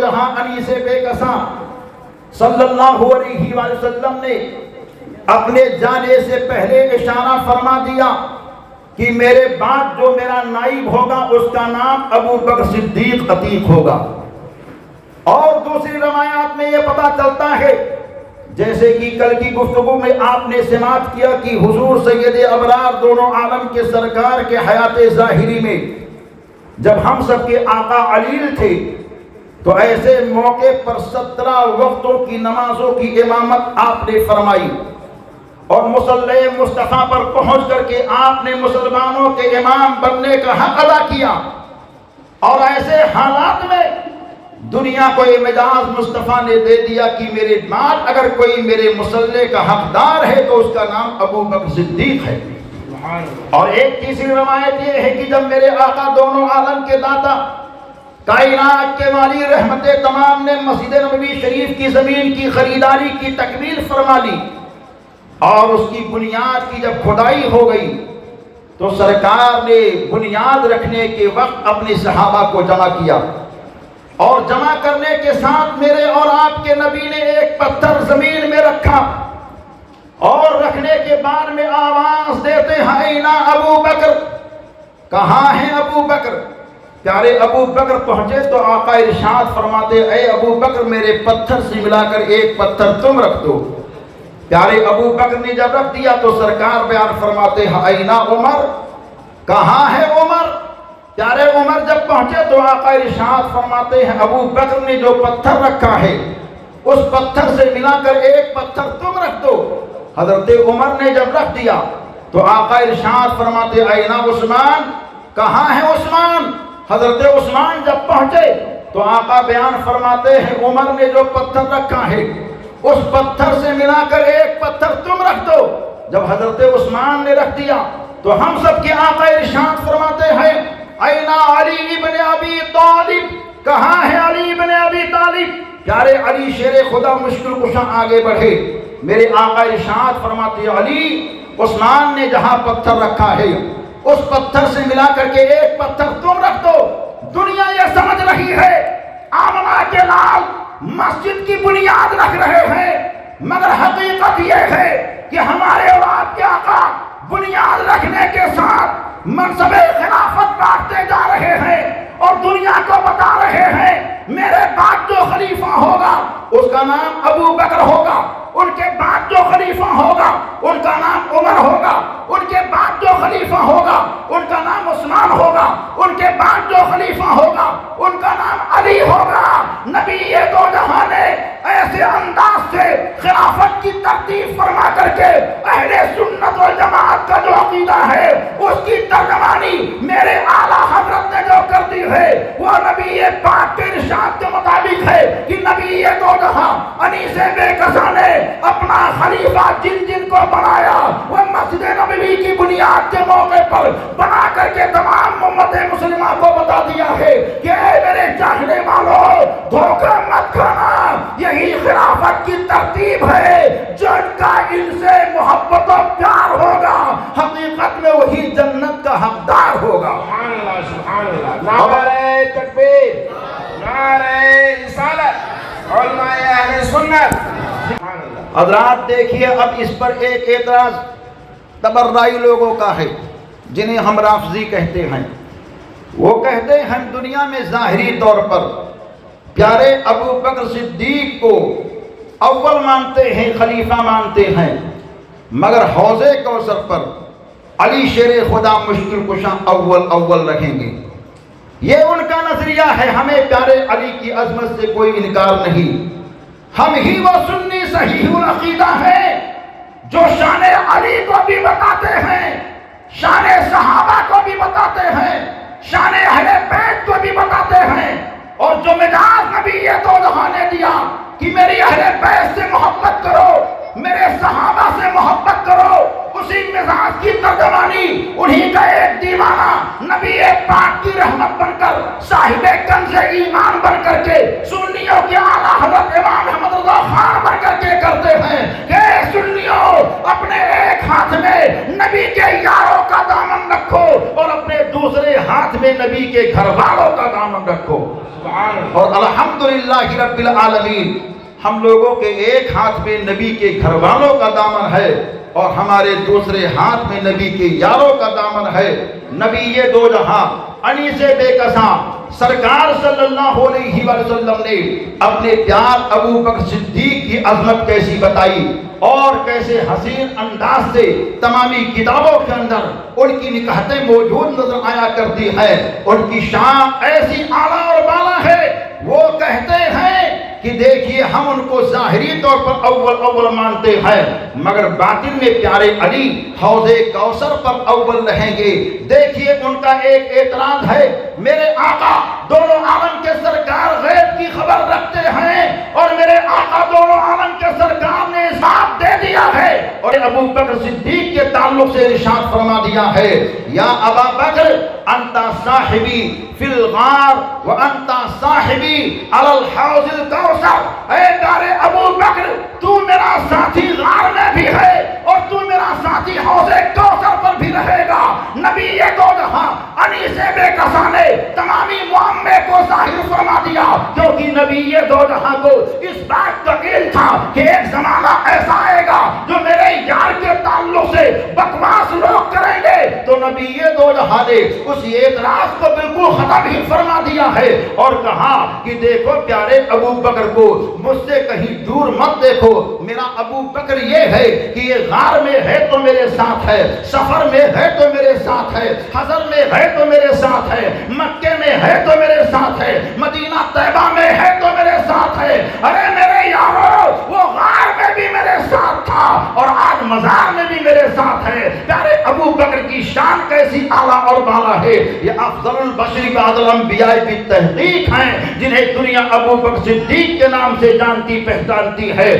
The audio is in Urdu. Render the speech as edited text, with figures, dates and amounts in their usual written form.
جہاں انیس بے کساں صلی اللہ علیہ وآلہ وسلم نے اپنے جانے سے پہلے اشارہ فرما دیا کہ میرے بعد جو میرا نائب ہوگا اس کا نام ابو بکر صدیق عتیق ہوگا۔ اور دوسری روایات میں یہ پتہ چلتا ہے، جیسے کہ کل کی گفتگو میں آپ نے سماعت کیا کہ حضور سید ابرار دونوں عالم کے سرکار کے حیات ظاہری میں جب ہم سب کے آقا علیل تھے تو ایسے موقع پر 17 وقتوں کی نمازوں کی امامت آپ نے فرمائی، اور مصلی مصطفیٰ پر پہنچ کر کے آپ نے مسلمانوں کے امام بننے کا حق ادا کیا۔ اور ایسے حالات میں دنیا کو یہ مجاز مصطفیٰ نے دے دیا کہ میرے بعد اگر کوئی میرے مصلی کا حقدار ہے تو اس کا نام ابو بکر صدیق ہے۔ اور ایک تیسری روایت یہ ہے کہ جب میرے آقا دونوں عالم کے داتا کائنات کے والی رحمت تمام نے مسجد نبوی شریف کی زمین کی خریداری کی تکمیل فرما لی اور اس کی بنیاد کی جب کھدائی ہو گئی تو سرکار نے بنیاد رکھنے کے وقت اپنے صحابہ کو جمع کیا، اور جمع کرنے کے ساتھ میرے اور آپ کے نبی نے ایک پتھر زمین میں رکھا، اور رکھنے کے بعد میں آواز دیتے ہیں اینا ابو بکر، کہاں ہیں ابو بکر؟ پیارے ابو بکر پہنچے تو آقا ارشاد فرماتے اے ابو بکر میرے پتھر سے ملا کر ایک پتھر تم رکھ دو۔ پیارے ابو بکر نے جب رکھ دیا تو سرکار بیان فرماتے ہیں اینا عمر، کہاں ہے عمر؟ پیارے عمر جب پہنچے تو آقا ارشاد فرماتے ہیں ابو بکر نے جو پتھر رکھا ہے اس پتھر سے ملا کر ایک پتھر تم رکھ دو۔ حضرت عمر نے جب رکھ دیا تو آقا ارشاد فرماتے اینا عثمان، کہاں ہے عثمان؟ حضرت عثمان جب پہنچے تو آقا بیان فرماتے ہیں عمر نے جو پتھر رکھا ہے اس پتھر سے ملا کر ایک پتھر تم رکھ دو۔ جب حضرت عثمان نے رکھ دیا تو ہم سب کے آقا ارشاد فرماتے ہیں اینا علی ابن ابی طالب، کہاں ہے علی ابن ابی طالب؟ پیارے علی شیر خدا مشکل کشاں آگے بڑھے، میرے آقا ارشاد فرماتے علی عثمان نے جہاں پتھر رکھا ہے اس پتھر سے ملا کر کے ایک پتھر تم رکھ دو۔ دنیا یہ سمجھ رہی ہے آمنہ کے لال مسجد کی بنیاد رکھ رہے ہیں، مگر حقیقت یہ ہے کہ ہمارے اور آپ کے آقا بنیاد رکھنے کے ساتھ منصب خلافت بانٹتے جا رہے ہیں اور دنیا کو بتا رہے ہیں میرے بعد جو خلیفہ ہوگا اس کا نام ابو بکر ہوگا، ان کے بعد جو خلیفہ ہوگا ان کا نام عمر ہوگا، ان کے بعد جو خلیفہ ہوگا ان کا نام عثمان ہوگا، ان کے بعد جو خلیفہ ہوگا ان کا نام علی ہوگا۔ نبی دو جہاں نے ایسے انداز سے خلافت کی ترتیب فرما کر کے اہل سنت والجماعت کا جو عقیدہ ہے اس کی ترجمانی میرے اعلیٰ حضرت نے جو کر دی ہے وہ نبی پاک کے ارشاد کے مطابق ہے کہ نبی دو جہاں انیس بے کساں نے اپنا خلیفہ جن جن کو بنایا وہ مسجد نبوی کی بنیاد کے موقع پر بنا کر کے تمام امت مسلمہ کو بتا دیا ہے کہ اے میرے چاہنے والوں دھوکہ مت کھانا، یہی خلافت کی ترتیب ہے، جن کا ان سے محبت و پیار ہوگا حقیقت میں وہی جنت کا حقدار ہوگا۔ سبحان اللہ سبحان اللہ، نعرہ تکبیر، نعرہ رسالت، علماء اہل سنت۔ حضرات دیکھیے اب اس پر ایک اعتراض تبرعی لوگوں کا ہے جنہیں ہم رافضی کہتے ہیں، وہ کہتے ہیں دنیا میں ظاہری طور پر پیارے ابو بکر صدیق کو اول مانتے ہیں، خلیفہ مانتے ہیں، مگر حوض کوثر پر علی شیر خدا مشکل کشاں اول رکھیں گے۔ یہ ان کا نظریہ ہے، ہمیں پیارے علی کی عظمت سے کوئی انکار نہیں، ہم ہی وہ سنی صحیح العقیدہ ہیں جو شان علی کو بھی بتاتے ہیں، شان صحابہ کو بھی بتاتے ہیں، شان اہل بیت کو بھی بتاتے ہیں، اور جو مجاز نبی دو جہاں نے دیا کہ میری اہل بیت سے محبت کرو، میرے صحابہ سے محبت کرو، اسی مزاج کی ترجمانی انہی کا ایک دیوانہ نبی پاک کی رحمت بن کر صاحب کنز ایمان بن کر کے سنیوں کے اعلیٰ حضرت امام احمد رضا خان بن کر کے کرتے ہیں کہ سنیوں اپنے ایک ہاتھ میں نبی کے یاروں کا دامن رکھو، رکھو اور اپنے دوسرے ہاتھ میں نبی کے گھر والوں کا دامن رکھو. سبحان اللہ. اور الحمدللہ رب العالمین ہم لوگوں کے ایک ہاتھ میں نبی کے گھر والوں کا دامن ہے اور ہمارے دوسرے ہاتھ میں نبی کے یاروں کا دامن ہے. نبی یہ دو جہاں انیس بے کساں سرکار صلی اللہ علیہ وسلم نے اپنے پیار ابو بکر صدیق کی عظمت کیسی بتائی اور کیسے حسین انداز سے تمامی کتابوں کے اندر ان کی نکہتیں موجود نظر آیا کرتی ہے. ان کی شان ایسی اعلیٰ اور بالا ہے. وہ کہتے ہیں کہ دیکھیے ہم ان کو ظاہری طور پر اول مانتے ہیں مگر باطن میں پیارے علی حوض کوثر پر اول رہیں گے. دیکھیے ان کا ایک اعتراض ہے، میرے آقا دونوں عالم کے سرکار غیب کی خبر رکھتے ہیں اور میرے آقا دونوں عالم کے سرکار نے حساب دے دیا ہے. اور ابو بکر صدیق کے تعلق سے ارشاد فرما دیا ہے، یا ابا بکر انت صاحبی فی الغار وانت صاحبی علی الحوض الکوثر. اے پیارے ابو بکر تو میرا ساتھی غار میں بھی ہے اور تو میرا ساتھی حوض کوثر پر بھی رہے گا. نبی یہ دو جہاں انیس بے کساں نے تمامی معاملے کو ظاہر فرما دیا کیونکہ نبی یہ دو جہاں کو اس بات کا علم تھا کہ ایک زمانہ ایسا آئے گا جو میرے یار کے تعلق سے بکواس لوگ کریں گے. تو نبی یہ دو جہاں نے اس اعتراض کو بالکل ختم ہی فرما دیا ہے اور کہا کہ دیکھو پیارے ابو بکر کو مجھ سے کہیں دور مت دیکھو. میرا ابو بکر یہ ہے کہ یہ غار میں ہے تو میرے ساتھ ہے، سفر میں ہے تو میرے ساتھ ہے، حضر میں ہے تو میرے ساتھ ہے، مکے میں ہے تو میرے ساتھ ہے، مدینہ طیبہ میں ہے تو میرے ساتھ ہے. ارے میرے یارو وہ غار میں بھی میرے ساتھ تھا اور آج مزار میں بھی میرے ساتھ ہے. پیارے ابو بکر کی شان کیسی اعلیٰ اور بالا ہے. یہ افضل البشر بعد الانبیاء کی تحقیق ہیں جنہیں دنیا ابو بکر صدیق کے نام سے جانتی پہچانتی ہے.